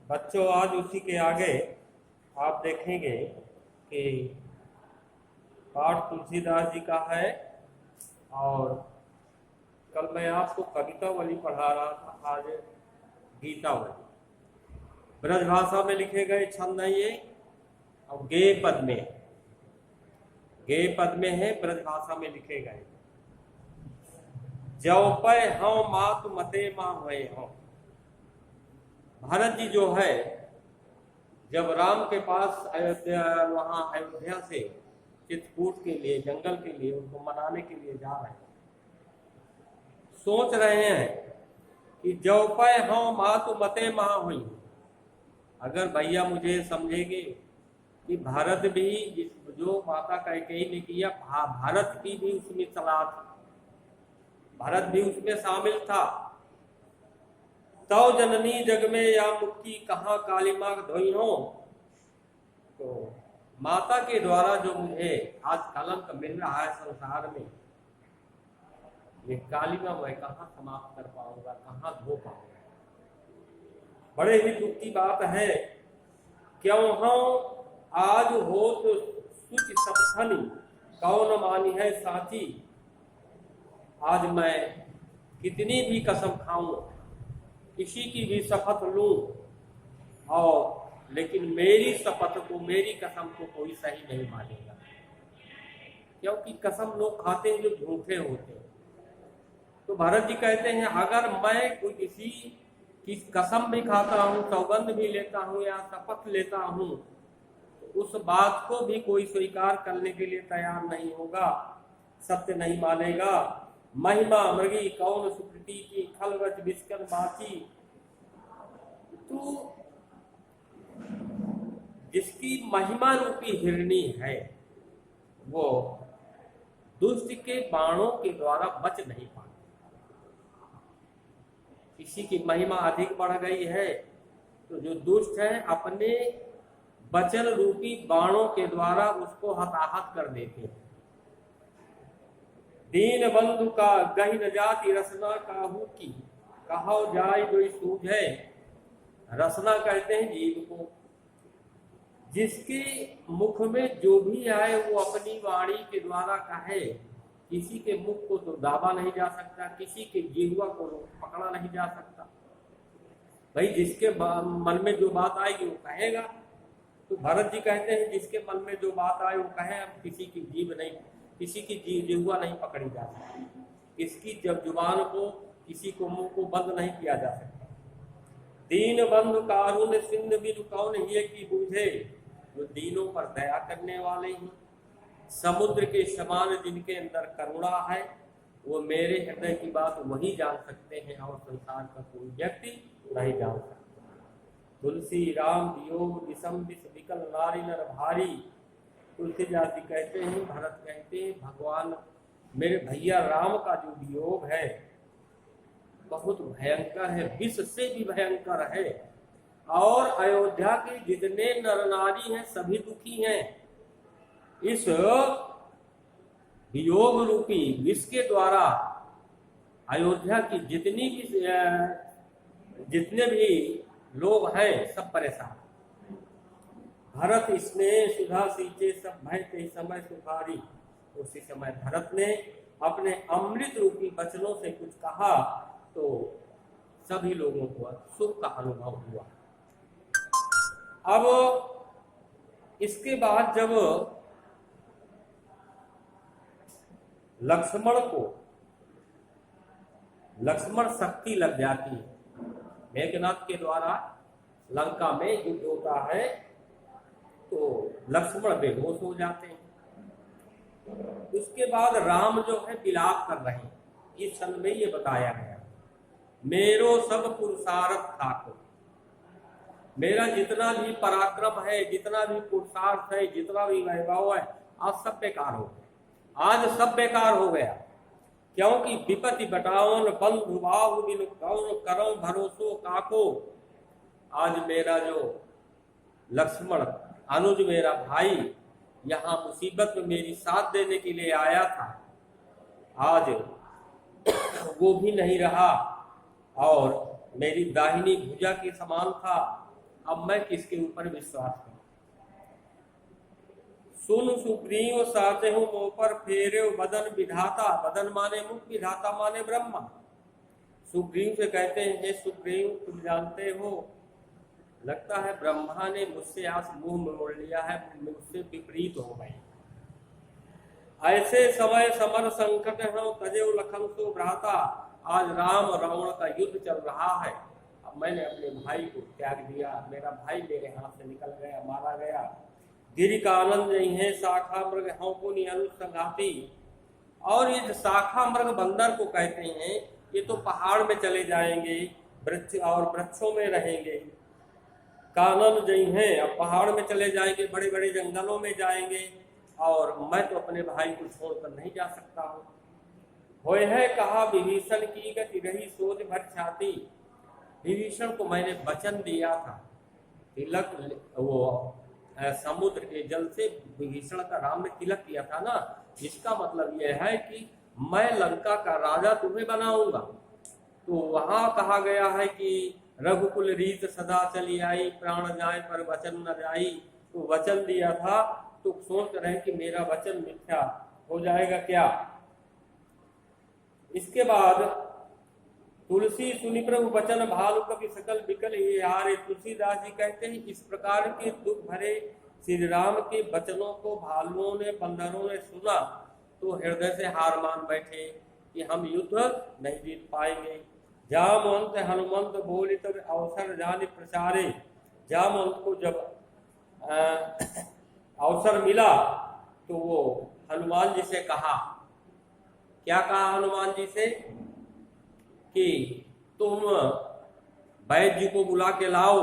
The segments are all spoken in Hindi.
बच्चों, आज उसी के आगे आप देखेंगे कि पाठ तुलसीदास जी का है। और कल मैं आपको कवितावली पढ़ा रहा था, आज गीतावली। ब्रजभाषा में लिखे गए छंद है ये, और गे पद में है, ब्रजभाषा में लिखे गए। जौ पै हूँ मात मते माँ हुए हूँ। भरत जी जो है, जब राम के पास अयोध्या से चित्रकूट के लिए, जंगल के लिए, उनको मनाने के लिए जा रहे हैं, सोच रहे हैं कि जौ पै हूँ मात मते माँ हुई। अगर भैया मुझे समझेंगे कि भारत भी जो माता कैकेयी ने किया, भारत की भी उसमें सलाह थी, भारत भी उसमें शामिल था। तो जननी जग में या मुक्ति कहाँ काली माँ धोई हो। तो माता के द्वारा जो मुझे आज कलंक मिल रहा है संसार में, ये काली माँ मैं कहाँ समाप्त कर पाऊंगा, कहाँ धो पाऊंगा। बड़े ही दुख की बात है। क्यों हो आज हो तो सुच सपथनी, कौन मानी है साची। आज मैं कितनी भी कसम खाऊं, किसी की भी शपथ लूं, और लेकिन मेरी शपथ को, मेरी कसम को कोई सही नहीं मानेगा। क्योंकि कसम लोग खाते हैं जो झूठे होते हैं। तो भरत जी कहते हैं, अगर मैं कोई किसी की कसम भी खाता हूं, सौगंध भी लेता हूं या शपथ लेता हूं, तो उस बात को भी कोई स्वीकार करने के लिए तैयार नहीं होगा, सत्य नहीं मानेगा। महिमा मृगी कौन सुकृति की, खलवच विस्कन बाची। तो जिसकी महिमा रूपी हिरणी है, वो दुष्ट के बाणों के द्वारा बच नहीं पाती। किसी की महिमा अधिक बढ़ गई है तो जो दुष्ट है अपने वचन रूपी बाणों के द्वारा उसको हताहत कर देते हैं। दीन बंधु का गही न जाति रसना काहू की, कहो जाय जो सूझे। रसना कहते हैं जीव को। जिसके मुख में जो भी आए वो अपनी वाणी के द्वारा कहे। किसी के मुख को तो दाबा नहीं जा सकता, किसी के जिह्वा को पकड़ा नहीं जा सकता। भाई जिसके मन में जो बात आएगी वो कहेगा। तो भरत जी कहते हैं, जिसके मन में जो बात आए वो कहे। अब किसी की जीभ नहीं, किसी की जिह्वा नहीं पकड़ी जा सकती। इसकी जब जुबान को, किसी को मुंह को बंद नहीं किया जा सकता। दीन बंधु कारुण्य सिंधु बिनु कौन ये की बूझे। जो दीनों पर दया करने वाले हैं, समुद्र के समान जिनके अंदर करुणा है, वो मेरे हृदय की बात वही जान सकते हैं, और संसार का कोई व्यक्ति नहीं जान सकता। तुलसी राम वियोग विषम विष विकल नारी नर भारी। तुलसीदास जी कहते हैं, भरत कहते हैं, भगवान मेरे भैया राम का जो वियोग है बहुत भयंकर है, विष से भी भयंकर है। और अयोध्या के जितने नर नारी हैं सभी दुखी हैं। इस वियोग रूपी विष के द्वारा अयोध्या की जितने भी लोग हैं सब परेशान। भरत स्नेह सुधा सींचे सब भय ते समय सुखारी। उसी समय भरत ने अपने अमृत रूपी वचनों से कुछ कहा तो सभी लोगों को सुख का अनुभव हुआ। अब इसके बाद जब लक्ष्मण शक्ति लग जाती है, मेघनाथ के द्वारा लंका में युद्ध होता है, तो लक्ष्मण बेहोश हो जाते हैं। उसके बाद राम जो है विलाप कर रहे हैं। इस क्षण में ये बताया गया, मेरो सब पुरुषार्थ ठाकुर। मेरा जितना भी पराक्रम है, जितना भी पुरुषार्थ है, जितना भी वैभव है, आज सब बेकार हो गया। आज सब बेकार हो गया। क्योंकि विपत्ति बटावन बंधु बाहु बिनु कौन करो भरोसो काको। आज मेरा जो लक्ष्मण अनुज मेरा भाई यहाँ मुसीबत में मेरी साथ देने के लिए आया था, आज वो भी नहीं रहा, और मेरी दाहिनी भुजा के समान था, अब मैं किसके ऊपर विश्वास करूं। सुन सुग्रीव साचे हूं मुंह पर फेरे बदन विधाता, बदन माने मुख, विधाता माने ब्रह्मा। सुग्रीव से कहते हैं, हे सुग्रीव तुम जानते हो, लगता है ब्रह्मा ने मुझसे आज मुंह मोड़ लिया है, मुझसे विपरीत हो गए। ऐसे समय समर संकट हो तजेव लखन सो भ्राता, आज राम रावण का युद्ध चल रहा है। अब मैंने अपने भाई को त्याग दिया, मेरा भाई मेरे हाथ से निकल गया, मारा गया। गिरि का आनंद नहीं है शाखा मृग हौ पुनि अनुसंघाती। और ये शाखा मृग बंदर को कहते हैं, ये तो पहाड़ में चले जाएंगे, वृक्ष और वृक्षों में रहेंगे। कानन जई हैं, अब पहाड़ में चले जाएंगे, बड़े बड़े जंगलों में जाएंगे, और मैं तो अपने भाई को छोड़कर नहीं जा सकता हूँ। होय है कहा विभीषण की गति रही सोच भर छाती। विभीषण को मैंने वचन दिया था, तिलक वो समुद्र के जल से विभीषण का राम ने तिलक किया था ना, इसका मतलब यह है कि मैं लंका का राजा तुम्हें बनाऊंगा। तो वहां कहा गया है कि रघुकुल रीत सदा चली आई, प्राण जाए पर वचन न जाई। तो वचन दिया था, तो सोच रहे कि मेरा वचन मिथ्या हो जाएगा क्या। इसके बाद तुलसी सुनि प्रभु वचन भालु कपि सकल विकल ये हारे। तुलसीदास जी कहते हैं, इस प्रकार के दुख भरे श्री राम के वचनों को भालुओं ने, बंदरों ने सुना तो हृदय से हार मान बैठे कि हम युद्ध नहीं जीत पाएंगे। जामवंत हनुमंत बोली तब अवसर जान प्रचारे। जामवंत को जब अवसर मिला तो वो हनुमान जी से कहा, क्या कहा हनुमान जी से कि तुम वैद्य जी को बुला के लाओ,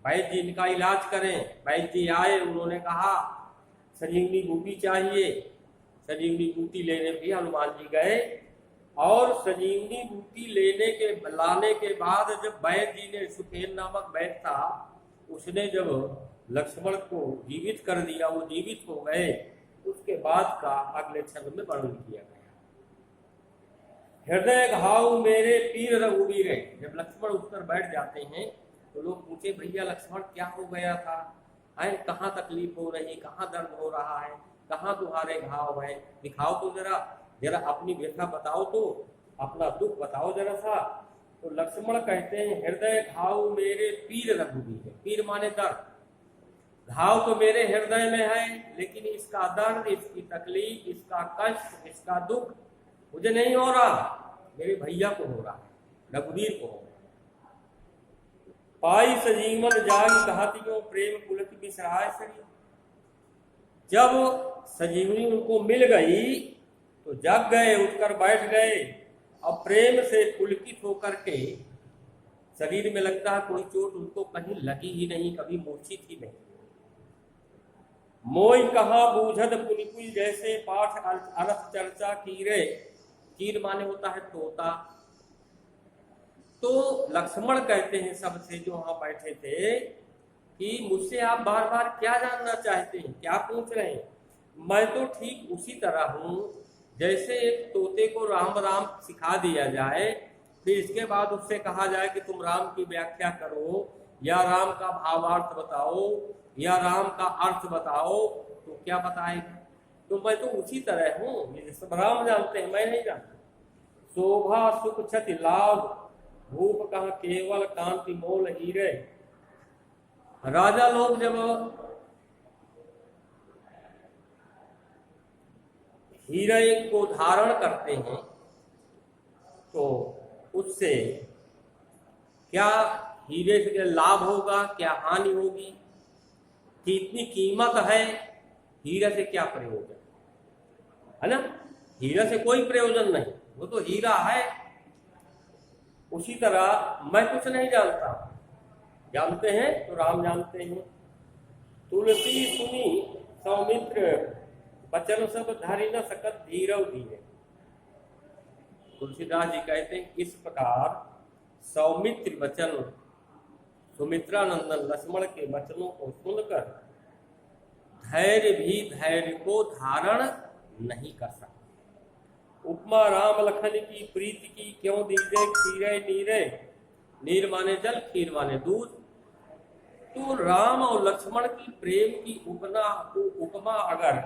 वैद्य जी इनका इलाज करें। वैद्य जी आए, उन्होंने कहा संजीवनी बूटी चाहिए। संजीवनी बूटी लेने भी हनुमान जी गए, और संजीवनी बूटी लाने के बाद जब वैद्य जी ने, सुखेन नामक वैद्य था, उसने जब लक्ष्मण को जीवित कर दिया, वो जीवित हो गए। उसके बाद का अगले क्षण में वर्णन किया गया। हृदय घाव मेरे पीर रघुवीर। जब लक्ष्मण उठकर बैठ जाते हैं तो लोग पूछे, भैया लक्ष्मण क्या हो गया था, कहाँ तकलीफ हो रही, कहाँ दर्द हो रहा है, कहाँ तुम्हारे घाव है, दिखाओ तो जरा अपनी व्यथा बताओ, तो अपना दुख बताओ जरा सा। तो लक्ष्मण कहते हैं, हृदय घाव मेरे पीर रघुवीर। पीर माने दर्द, घाव तो मेरे हृदय में है, लेकिन इसका दर्द, इसकी तकलीफ, इसका कष्ट, इसका दुख मुझे नहीं हो रहा, मेरे भैया को हो रहा है, रघुवीर को हो रहा है। पाई सजीवन जागी कहतियों प्रेम पुलक बिसराय सरी। जब संजीवनी उनको मिल गई तो जग गए, उठकर बैठ गए, और प्रेम से पुलकित होकर के, शरीर में लगता है कोई चोट उनको कहीं लगी ही नहीं, कभी मूर्छित ही नहीं। मोई कहा बूझद पुनिपुल जैसे पाठ अर्थ चर्चा कीरे। कीर माने होता है तोता। तो लक्ष्मण कहते हैं सबसे जो वहां बैठे थे कि मुझसे आप बार बार क्या जानना चाहते हैं, क्या पूछ रहे हैं। मैं तो ठीक उसी तरह हूं जैसे एक तोते को राम राम सिखा दिया जाए, फिर इसके बाद उससे कहा जाए कि तुम राम की व्याख्या करो, या राम का भावार्थ बताओ, या राम का अर्थ बताओ, तो क्या बताएगा। तो मैं तो उसी तरह हूँ, ये सब राम जानते हैं, मैं नहीं जानता। शोभा सुख क्षति लाभ भूप कहा केवल कांति मोल हीरे। राजा लोग जब हीरे को धारण करते हैं तो उससे क्या हीरे से लाभ होगा, क्या हानि होगी, कि इतनी कीमत है, हीरे से क्या प्रयोजन है ना। हीरा से कोई प्रयोजन नहीं, वो तो हीरा है। उसी तरह मैं कुछ नहीं जानता, जानते हैं तो राम जानते हैं। तुलसी सुनी सौमित्र बचन सब धरि न सकत धीरव धीरे। तुलसीदास जी कहते हैं, इस प्रकार सौमित्र वचन, सुमित्रा नंदन लक्ष्मण के वचनों को सुनकर धैर्य भी धैर्य को धारण नहीं कर सकता। उपमा राम लखन की प्रीति की क्यों दीजे खीरे नीरे। नीर माने जल, खीर माने दूध। तो राम और लक्ष्मण की प्रेम की उपमा अगर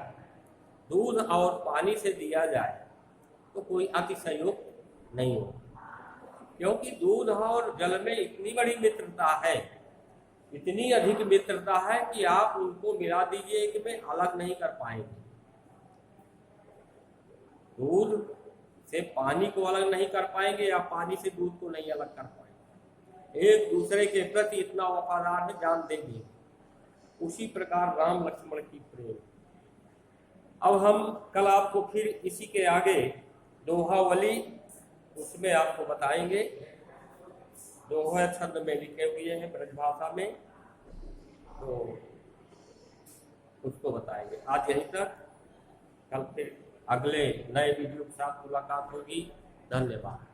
दूध और पानी से दिया जाए तो कोई अतिशयोक्ति नहीं हो, क्योंकि दूध और जल में इतनी बड़ी मित्रता है, इतनी अधिक मित्रता है कि आप उनको मिला दीजिए कि वे अलग नहीं कर पाएंगे। दूध से पानी को अलग नहीं कर पाएंगे या पानी से दूध को नहीं अलग कर पाएंगे। एक दूसरे के प्रति इतना वफादार है, जान देंगे। उसी प्रकार राम लक्ष्मण की प्रेम। अब हम कल आपको फिर इसी के आगे दोहावली उसमें आपको बताएंगे। दोहे छंद में लिखे हुए हैं ब्रजभाषा में, तो उसको बताएंगे। आज यहीं तक, कल फिर अगले नए वीडियो के साथ मुलाकात होगी। धन्यवाद।